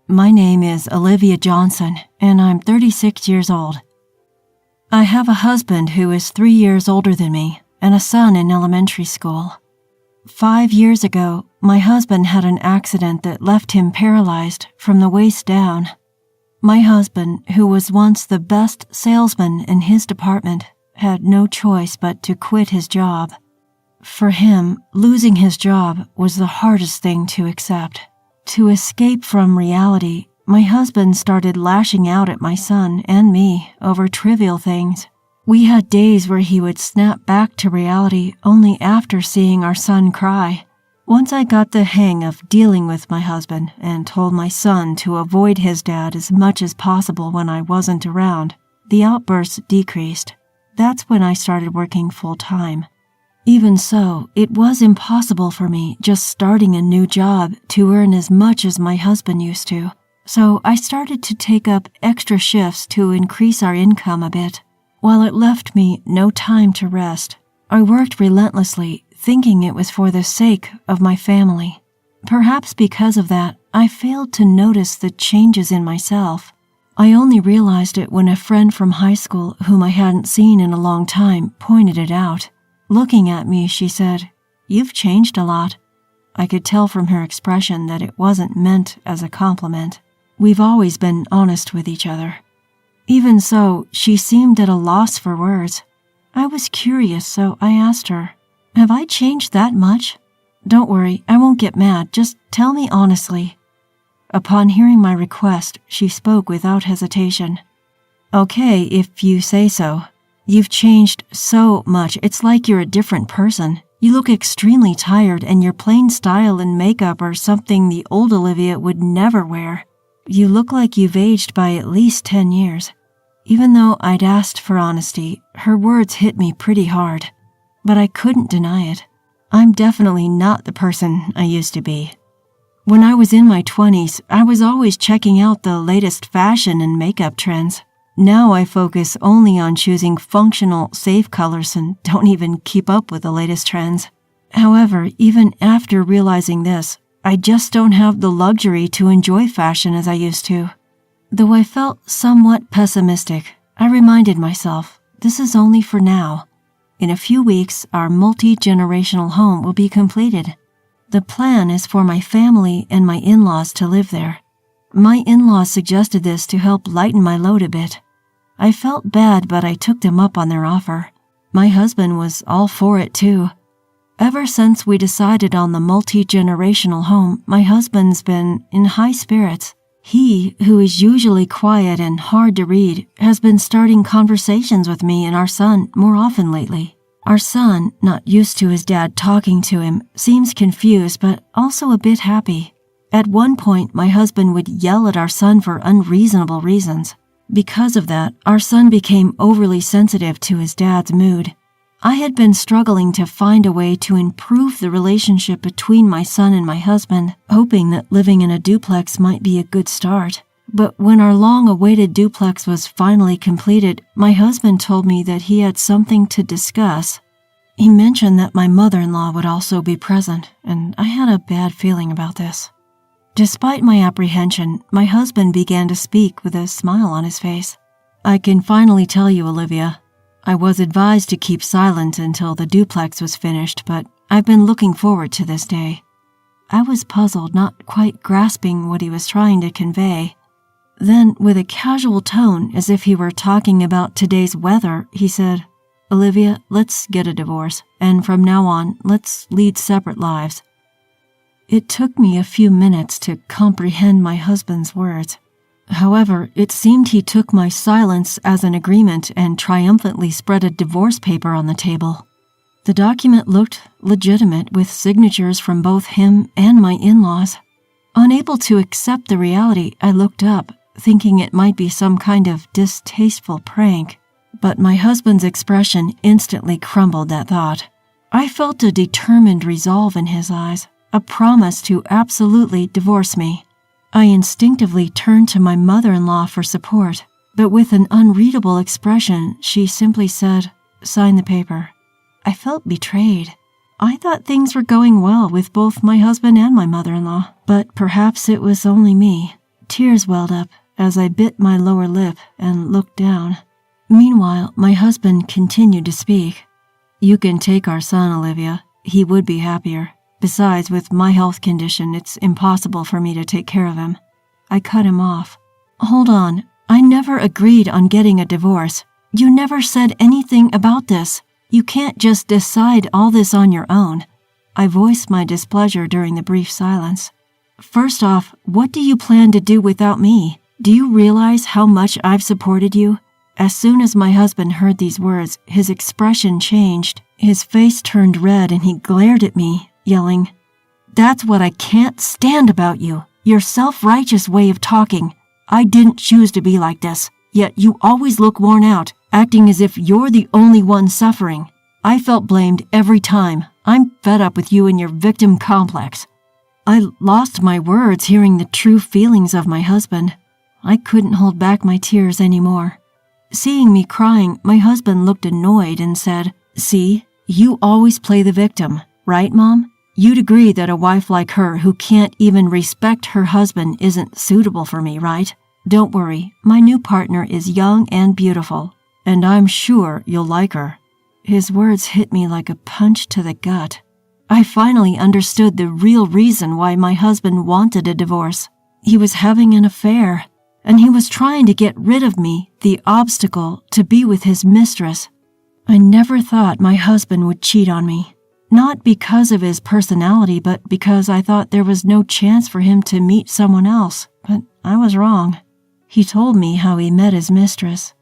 My name is Olivia Johnson, and I'm 36 years old. I have a husband who is 3 years older than me and a son in elementary school. 5 years ago, my husband had an accident that left him paralyzed from the waist down. My husband, who was once the best salesman in his department, had no choice but to quit his job. For him, losing his job was the hardest thing to accept. To escape from reality, my husband started lashing out at my son and me over trivial things. We had days where he would snap back to reality only after seeing our son cry. Once I got the hang of dealing with my husband and told my son to avoid his dad as much as possible when I wasn't around, the outbursts decreased. That's when I started working full-time. Even so, it was impossible for me just starting a new job to earn as much as my husband used to. So I started to take up extra shifts to increase our income a bit. While it left me no time to rest, I worked relentlessly, thinking it was for the sake of my family. Perhaps because of that, I failed to notice the changes in myself. I only realized it when a friend from high school whom I hadn't seen in a long time pointed it out. Looking at me, she said, "You've changed a lot." I could tell from her expression that it wasn't meant as a compliment. We've always been honest with each other. Even so, she seemed at a loss for words. I was curious, so I asked her, "Have I changed that much?" "Don't worry, I won't get mad. Just tell me honestly." Upon hearing my request, she spoke without hesitation. "Okay, if you say so. You've changed so much. It's like you're a different person. You look extremely tired, and your plain style and makeup are something the old Olivia would never wear. You look like you've aged by at least 10 years. Even though I'd asked for honesty, her words hit me pretty hard. But I couldn't deny it. I'm definitely not the person I used to be. When I was in my 20s, I was always checking out the latest fashion and makeup trends. Now I focus only on choosing functional, safe colors and don't even keep up with the latest trends. However, even after realizing this, I just don't have the luxury to enjoy fashion as I used to. Though I felt somewhat pessimistic, I reminded myself, this is only for now. In a few weeks, our multi-generational home will be completed. The plan is for my family and my in-laws to live there. My in-laws suggested this to help lighten my load a bit. I felt bad, but I took them up on their offer. My husband was all for it too. Ever since we decided on the multi-generational home, my husband's been in high spirits. He, who is usually quiet and hard to read, has been starting conversations with me and our son more often lately. Our son, not used to his dad talking to him, seems confused but also a bit happy. At one point, my husband would yell at our son for unreasonable reasons. Because of that, our son became overly sensitive to his dad's mood. I had been struggling to find a way to improve the relationship between my son and my husband, hoping that living in a duplex might be a good start. But when our long-awaited duplex was finally completed, my husband told me that he had something to discuss. He mentioned that my mother-in-law would also be present, and I had a bad feeling about this. Despite my apprehension, my husband began to speak with a smile on his face. "I can finally tell you, Olivia. I was advised to keep silent until the duplex was finished, but I've been looking forward to this day." I was puzzled, not quite grasping what he was trying to convey. Then, with a casual tone, as if he were talking about today's weather, he said, "Olivia, let's get a divorce, and from now on, let's lead separate lives." It took me a few minutes to comprehend my husband's words. However, it seemed he took my silence as an agreement and triumphantly spread a divorce paper on the table. The document looked legitimate, with signatures from both him and my in-laws. Unable to accept the reality, I looked up, thinking it might be some kind of distasteful prank. But my husband's expression instantly crumbled that thought. I felt a determined resolve in his eyes, a promise to absolutely divorce me. I instinctively turned to my mother-in-law for support, but with an unreadable expression, she simply said, "Sign the paper." I felt betrayed. I thought things were going well with both my husband and my mother-in-law, but perhaps it was only me. Tears welled up as I bit my lower lip and looked down. Meanwhile, my husband continued to speak. "You can take our son, Olivia. He would be happier. Besides, with my health condition, it's impossible for me to take care of him." I cut him off. "Hold on. I never agreed on getting a divorce. You never said anything about this. You can't just decide all this on your own." I voiced my displeasure during the brief silence. "First off, what do you plan to do without me? Do you realize how much I've supported you?" As soon as my husband heard these words, his expression changed. His face turned red and he glared at me, yelling, "That's what I can't stand about you. Your self-righteous way of talking. I didn't choose to be like this, yet you always look worn out, acting as if you're the only one suffering. I felt blamed every time. I'm fed up with you and your victim complex." I lost my words hearing the true feelings of my husband. I couldn't hold back my tears anymore. Seeing me crying, my husband looked annoyed and said, "See, you always play the victim, right, Mom? You'd agree that a wife like her who can't even respect her husband isn't suitable for me, right? Don't worry, my new partner is young and beautiful, and I'm sure you'll like her." His words hit me like a punch to the gut. I finally understood the real reason why my husband wanted a divorce. He was having an affair, and he was trying to get rid of me, the obstacle to be with his mistress. I never thought my husband would cheat on me. Not because of his personality, but because I thought there was no chance for him to meet someone else. But I was wrong. He told me how he met his mistress.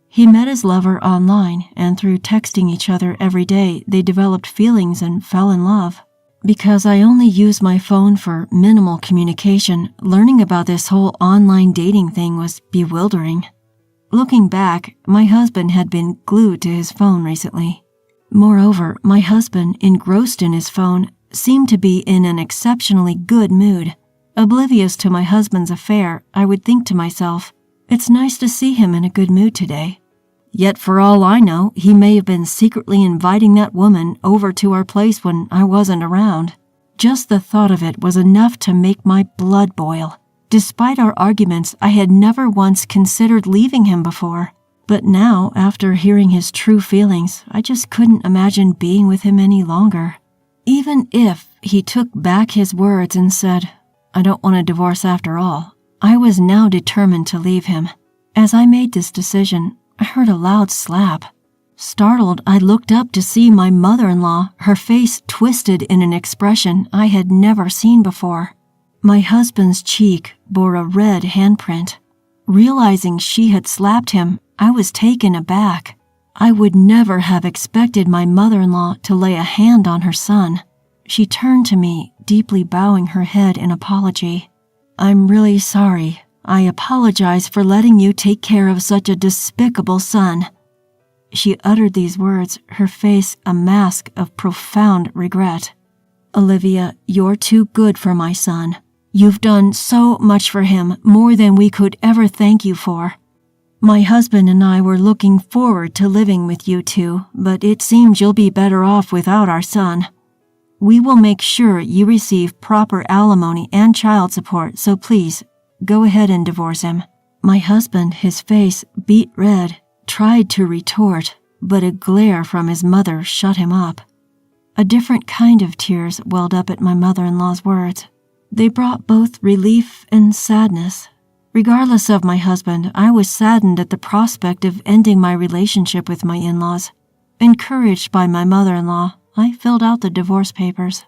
He met his lover online, and through texting each other every day, they developed feelings and fell in love. Because I only use my phone for minimal communication, learning about this whole online dating thing was bewildering. Looking back, my husband had been glued to his phone recently. Moreover, my husband, engrossed in his phone, seemed to be in an exceptionally good mood. Oblivious to my husband's affair, I would think to myself, "It's nice to see him in a good mood today." Yet for all I know, he may have been secretly inviting that woman over to our place when I wasn't around. Just the thought of it was enough to make my blood boil. Despite our arguments, I had never once considered leaving him before. But now, after hearing his true feelings, I just couldn't imagine being with him any longer. Even if he took back his words and said, "I don't want a divorce after all," I was now determined to leave him. As I made this decision, I heard a loud slap. Startled, I looked up to see my mother-in-law, her face twisted in an expression I had never seen before. My husband's cheek bore a red handprint. Realizing she had slapped him, I was taken aback. I would never have expected my mother-in-law to lay a hand on her son. She turned to me, deeply bowing her head in apology. "I'm really sorry. I apologize for letting you take care of such a despicable son." She uttered these words, her face a mask of profound regret. "Olivia, you're too good for my son. You've done so much for him, more than we could ever thank you for. My husband and I were looking forward to living with you two, but it seems you'll be better off without our son. We will make sure you receive proper alimony and child support, so please, go ahead and divorce him." My husband, his face beet red, tried to retort, but a glare from his mother shut him up. A different kind of tears welled up at my mother-in-law's words. They brought both relief and sadness. Regardless of my husband, I was saddened at the prospect of ending my relationship with my in-laws. Encouraged by my mother-in-law, I filled out the divorce papers.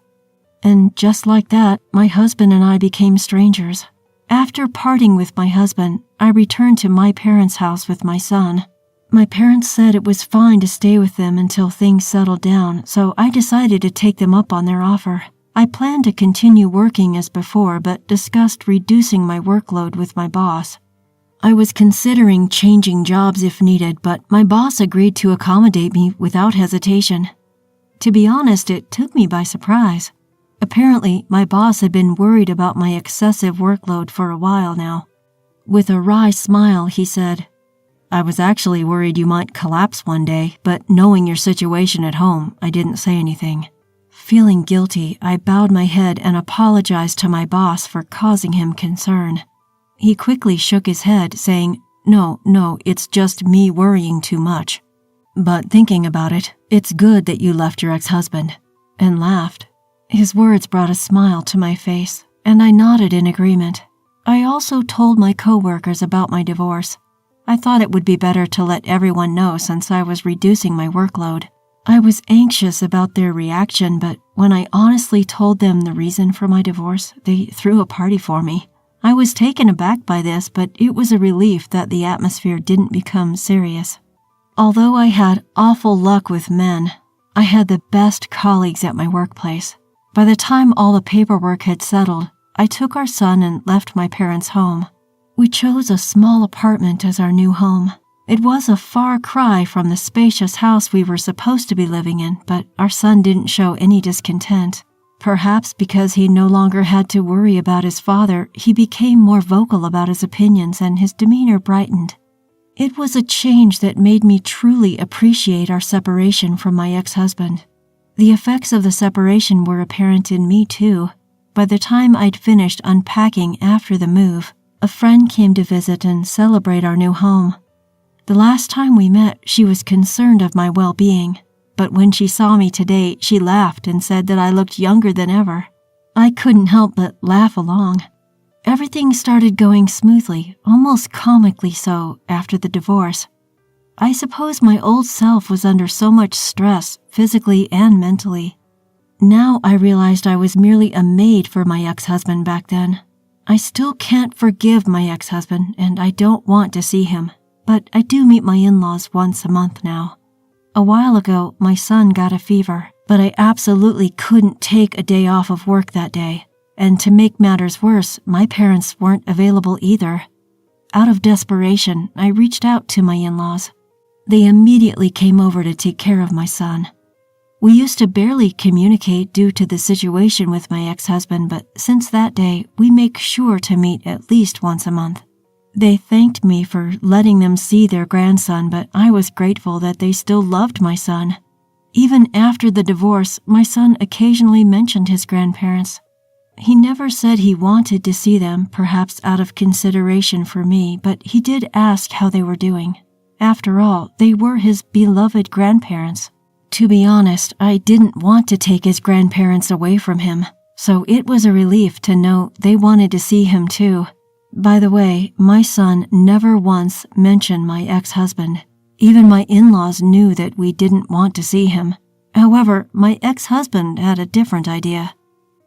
And just like that, my husband and I became strangers. After parting with my husband, I returned to my parents' house with my son. My parents said it was fine to stay with them until things settled down, so I decided to take them up on their offer. I planned to continue working as before, but discussed reducing my workload with my boss. I was considering changing jobs if needed, but my boss agreed to accommodate me without hesitation. To be honest, it took me by surprise. Apparently, my boss had been worried about my excessive workload for a while now. With a wry smile, he said, "I was actually worried you might collapse one day, but knowing your situation at home, I didn't say anything." Feeling guilty, I bowed my head and apologized to my boss for causing him concern. He quickly shook his head, saying, No, it's just me worrying too much. But thinking about it, it's good that you left your ex-husband," and laughed. His words brought a smile to my face, and I nodded in agreement. I also told my coworkers about my divorce. I thought it would be better to let everyone know since I was reducing my workload. I was anxious about their reaction, but when I honestly told them the reason for my divorce, they threw a party for me. I was taken aback by this, but it was a relief that the atmosphere didn't become serious. Although I had awful luck with men, I had the best colleagues at my workplace. By the time all the paperwork had settled, I took our son and left my parents' home. We chose a small apartment as our new home. It was a far cry from the spacious house we were supposed to be living in, but our son didn't show any discontent. Perhaps because he no longer had to worry about his father, he became more vocal about his opinions and his demeanor brightened. It was a change that made me truly appreciate our separation from my ex-husband. The effects of the separation were apparent in me too. By the time I'd finished unpacking after the move, a friend came to visit and celebrate our new home. The last time we met, she was concerned of my well-being, but when she saw me today, she laughed and said that I looked younger than ever. I couldn't help but laugh along. Everything started going smoothly, almost comically so, after the divorce. I suppose my old self was under so much stress, physically and mentally. Now I realized I was merely a maid for my ex-husband back then. I still can't forgive my ex-husband, and I don't want to see him, but I do meet my in-laws once a month now. A while ago, my son got a fever, but I absolutely couldn't take a day off of work that day. And to make matters worse, my parents weren't available either. Out of desperation, I reached out to my in-laws. They immediately came over to take care of my son. We used to barely communicate due to the situation with my ex-husband, but since that day, we make sure to meet at least once a month. They thanked me for letting them see their grandson, but I was grateful that they still loved my son. Even after the divorce, my son occasionally mentioned his grandparents. He never said he wanted to see them, perhaps out of consideration for me, but he did ask how they were doing. After all, they were his beloved grandparents. To be honest, I didn't want to take his grandparents away from him, so it was a relief to know they wanted to see him too. By the way, my son never once mentioned my ex-husband. Even my in-laws knew that we didn't want to see him. However, my ex-husband had a different idea.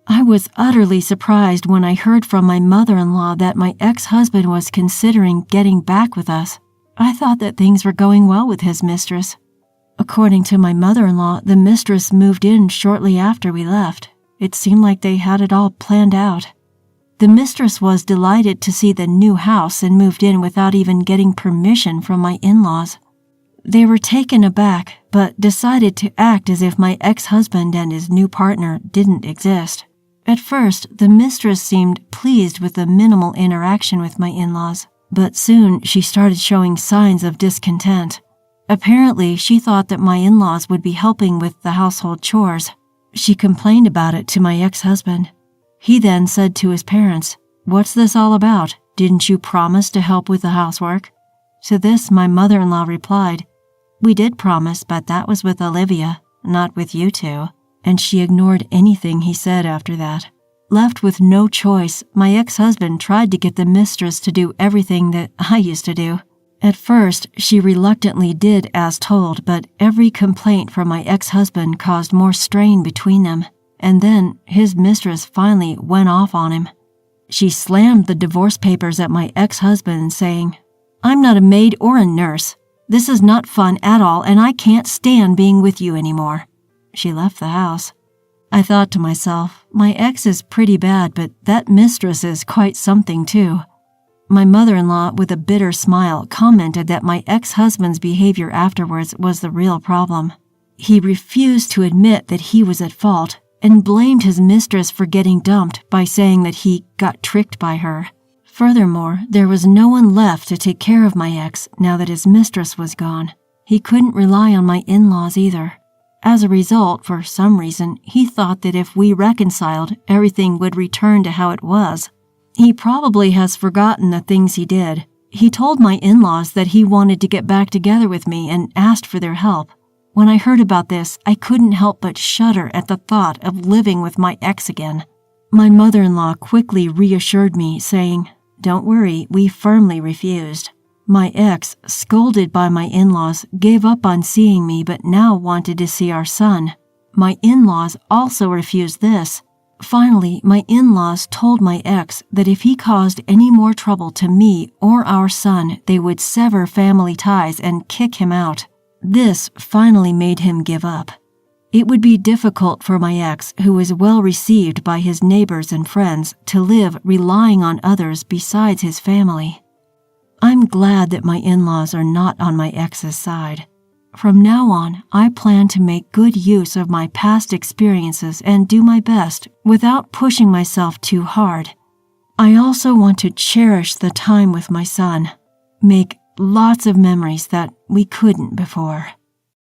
I was utterly surprised when I heard from my mother-in-law that my ex-husband was considering getting back with us. I thought that things were going well with his mistress. According to my mother-in-law, the mistress moved in shortly after we left. It seemed like they had it all planned out. The mistress was delighted to see the new house and moved in without even getting permission from my in-laws. They were taken aback, but decided to act as if my ex-husband and his new partner didn't exist. At first, the mistress seemed pleased with the minimal interaction with my in-laws, but soon she started showing signs of discontent. Apparently, she thought that my in-laws would be helping with the household chores. She complained about it to my ex-husband. He then said to his parents, "What's this all about? Didn't you promise to help with the housework?" To this, my mother-in-law replied, "We did promise, but that was with Olivia, not with you two." And she ignored anything he said after that. Left with no choice, my ex-husband tried to get the mistress to do everything that I used to do. At first, she reluctantly did as told, but every complaint from my ex-husband caused more strain between them, and then his mistress finally went off on him. She slammed the divorce papers at my ex-husband, saying, "I'm not a maid or a nurse. This is not fun at all, and I can't stand being with you anymore." She left the house. I thought to myself, my ex is pretty bad, but that mistress is quite something too. My mother-in-law, with a bitter smile, commented that my ex-husband's behavior afterwards was the real problem. He refused to admit that he was at fault and blamed his mistress for getting dumped by saying that he got tricked by her. Furthermore, there was no one left to take care of my ex now that his mistress was gone. He couldn't rely on my in-laws either. As a result, for some reason, he thought that if we reconciled, everything would return to how it was. He probably has forgotten the things he did. He told my in-laws that he wanted to get back together with me and asked for their help. When I heard about this, I couldn't help but shudder at the thought of living with my ex again. My mother-in-law quickly reassured me, saying, "Don't worry, we firmly refused." My ex, scolded by my in-laws, gave up on seeing me but now wanted to see our son. My in-laws also refused this. Finally, my in-laws told my ex that if he caused any more trouble to me or our son, they would sever family ties and kick him out. This finally made him give up. It would be difficult for my ex, who was well received by his neighbors and friends, to live relying on others besides his family. I'm glad that my in-laws are not on my ex's side. From now on, I plan to make good use of my past experiences and do my best without pushing myself too hard. I also want to cherish the time with my son, make lots of memories that we couldn't before.